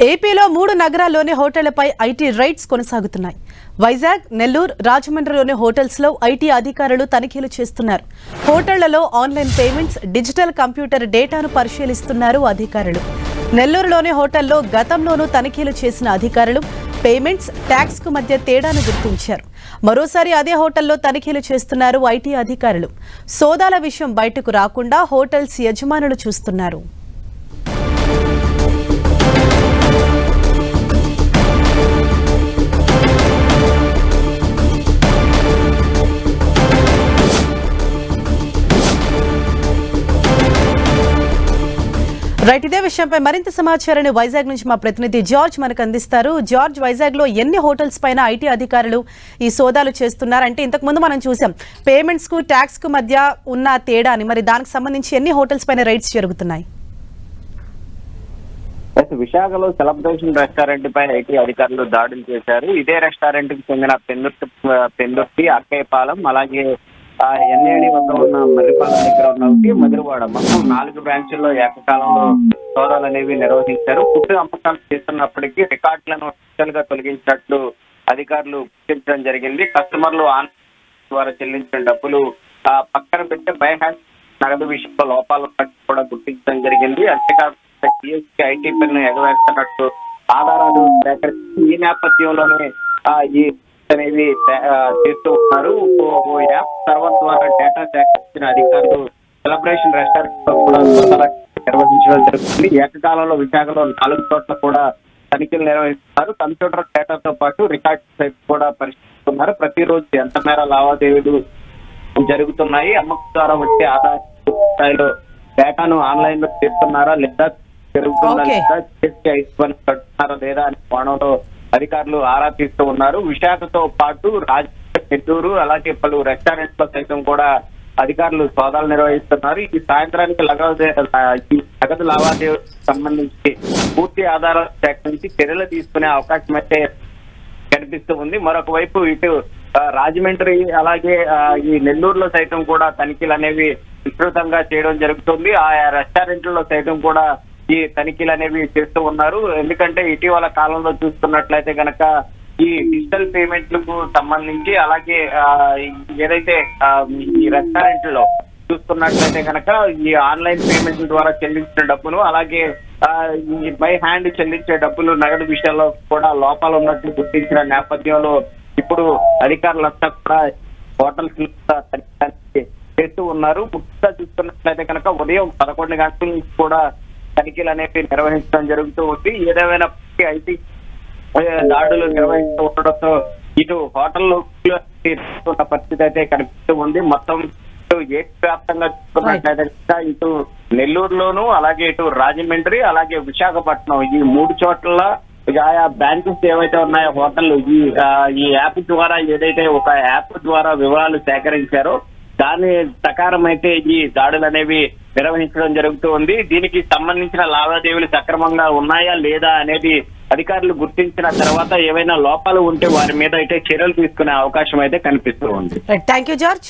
ఏపీలో 3 నగరాల్లోని హోటళ్లపై IT rides కొనసాగుతున్నాయి. వైజాగ్, నెల్లూరు, రాజమండ్రిలోని హోటల్స్లో ఐటీ అధికారులు తనిఖీలు చేస్తున్నారు. హోటళ్లలో ఆన్లైన్ పేమెంట్స్, డిజిటల్ కంప్యూటర్ డేటాను పరిశీలిస్తున్నారు అధికారులు. నెల్లూరులోని హోటల్లో గతంలోనూ తనిఖీలు చేసిన అధికారులు పేమెంట్స్, ట్యాక్స్ కు మధ్య తేడాను గుర్తించారు. మరోసారి అదే హోటల్లో తనిఖీలు చేస్తున్నారు ఐటీ అధికారులు. సోదాల విషయం బయటకు రాకుండా హోటల్స్ యజమానులు చూస్తున్నారు. రైట్, ఇదే విషయంపై మరింత సమాచారాన్ని వైజాగ్ నుంచి మా ప్రతినిధి జార్జ్ మనకు అందిస్తారు. జార్జ్, వైజాగ్ లో ఎన్ని హోటల్స్ పైన ఐటీ అధికారులు ఈ సోదాలు చేస్తున్నారంటే ఇంతకు ముందు మనం చూసాం పేమెంట్స్ కు ట్యాక్స్ కు మధ్య ఉన్న తేడాని, మరి దానికి సంబంధించి ఎన్ని హోటల్స్ పైన రైడ్స్ జరుగుతున్నాయి? విశాఖలో సెలబ్రేషన్ రెస్టారెంట్ పై ఐటీ అధికారులు దాడులు చేశారు. ఇదే రెస్టారెంట్ కి చెందిన పెందుర్తి, అక్కయ్యపాలెం, అలాగే ఎన్ఏడి వద్ద ఉన్న మర్రిపాలెం దగ్గర ఉన్న మధురవాడ, మొత్తం 4 బ్రాంచుల్లో ఏకకాలంలో సోదాలు అనేవి నిర్వహించారు. ఫుడ్ అమ్మకాలు చేస్తున్నప్పటికీ రికార్డులను గా తొలగించినట్లు అధికారులు గుర్తించడం జరిగింది. కస్టమర్లు ఆన్లైన్ ద్వారా చెల్లించిన డబ్బులు పక్కన పెట్టే బై హ్యాండ్ నగదు విషయంలో లోపాలు కూడా గుర్తించడం జరిగింది. అంతేకాకుండా జిఎస్టీ, ఐటీ పన్ను ఎగవేస్తున్నట్టు ఆధారాలు సేకరించి ఈ నేపథ్యంలోనే ఈ అనేవి చేస్తూ ఉన్నారు. యాప్ సర్వర్ ద్వారా డేటా సేకరించిన అధికారులు సెలబ్రేషన్ రెస్టారెంట్ లో కూడా నిర్వహించడం జరుగుతుంది. ఏకకాలంలో విశాఖలో 4 చోట్ల కూడా తనిఖీలు నిర్వహిస్తున్నారు. కంప్యూటర్ డేటాతో పాటు రికార్డ్ సైట్ కూడా పరిశీలిస్తున్నారు. ప్రతిరోజు ఎంత మేర లావాదేవీలు జరుగుతున్నాయి, అమ్మకం ద్వారా వచ్చే ఆదాయ స్థాయిలో డేటాను ఆన్లైన్ లో చేస్తున్నారా లేదా, జరుగుతుందా లేదా, కడుతున్నారా లేదా అనే కోణంలో అధికారులు ఆరా తీస్తూ ఉన్నారు. విశాఖతో పాటు నెల్లూరు, అలాగే పలు రెస్టారెంట్ లో సైతం కూడా అధికారులు సోదాలు నిర్వహిస్తున్నారు. ఈ సాయంత్రానికి నగదు లావాదేవీలకు సంబంధించి పూర్తి ఆధారాలు సేకరించి చర్యలు తీసుకునే అవకాశం అయితే కనిపిస్తూ ఉంది. మరొక వైపు ఇటు రాజమండ్రి, అలాగే ఈ నెల్లూరులో సైతం కూడా తనిఖీలు అనేవి విస్తృతంగా చేయడం జరుగుతుంది. ఆయా రెస్టారెంట్లలో సైతం కూడా ఈ తనిఖీలు అనేవి చేస్తూ ఉన్నారు. ఎందుకంటే ఇటీవల కాలంలో చూస్తున్నట్లయితే కనుక ఈ డిజిటల్ పేమెంట్లకు సంబంధించి, అలాగే ఏదైతే ఈ రెస్టారెంట్ లో చూస్తున్నట్లయితే కనుక ఈ ఆన్లైన్ పేమెంట్ల ద్వారా చెల్లించిన డబ్బులు, అలాగే ఈ బై హ్యాండ్ చెల్లించే డబ్బులు నగదు విషయాల్లో కూడా లోపాలు ఉన్నట్లు గుర్తించిన నేపథ్యంలో ఇప్పుడు అధికారులంతా కూడా హోటల్స్ చేస్తూ ఉన్నారు. ముఖ్యంగా చూస్తున్నట్లయితే కనుక ఉదయం 11 గంటల నుంచి కూడా తనిఖీలు అనేవి నిర్వహించడం జరుగుతూ ఉంది. ఏదేమైనా ఐటీ దాడులు నిర్వహిస్తూ ఉండడంతో ఇటు హోటల్లో పరిస్థితి అయితే కనిపిస్తూ ఉంది. మొత్తం ఏపీ వ్యాప్తంగా చూసుకున్నట్లయితే ఇటు నెల్లూరులోను, అలాగే ఇటు రాజమండ్రి, అలాగే విశాఖపట్నం, ఈ 3 చోట్ల ఆయా బ్రాంచెస్ ఏవైతే ఉన్నాయో హోటల్ ఈ యాప్ ద్వారా, ఏదైతే ఒక యాప్ ద్వారా వివరాలు సేకరించారో దాని ప్రకారం అయితే ఈ దాడులు అనేవి నిర్వహించడం జరుగుతూ ఉంది. దీనికి సంబంధించిన లావాదేవీలు సక్రమంగా ఉన్నాయా లేదా అనేది అధికారులు గుర్తించిన తర్వాత ఏవైనా లోపాలు ఉంటే వారి మీద అయితే చర్యలు తీసుకునే అవకాశం అయితే కనిపిస్తూ ఉంది. Thank you George.